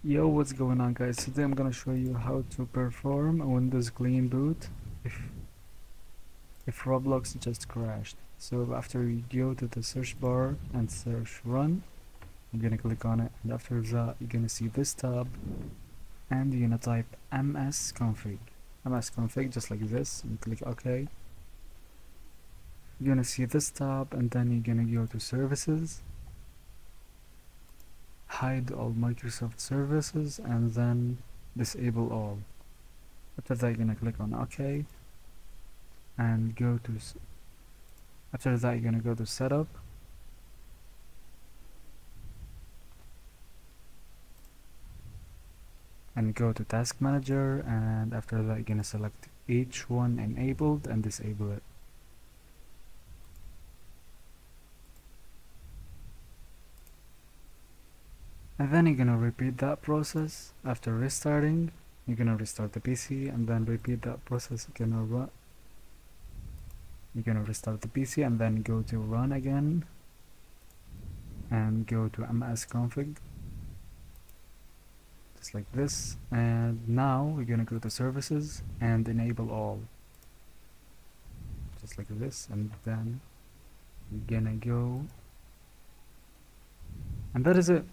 Yo, what's going on, guys? Today I'm gonna show you how to perform a Windows clean boot if Roblox just crashed. So after you go to the search bar and search run, you're gonna click on it, and after that you're gonna see this tab, and you're gonna type msconfig just like this, and click OK. You're gonna see this tab, and then you're gonna go to services, hide all Microsoft services, and then disable all. After that you're gonna click on OK and go to after that you're gonna go to setup, and go to task manager, and after that you're gonna select each one enabled and disable it. And then you're gonna repeat that process. After restarting, you're gonna restart the PC and then repeat that process. You're gonna restart the PC and then go to run again and go to msconfig just like this, and now we're gonna go to services and enable all just like this, and then we're gonna go, and that is it.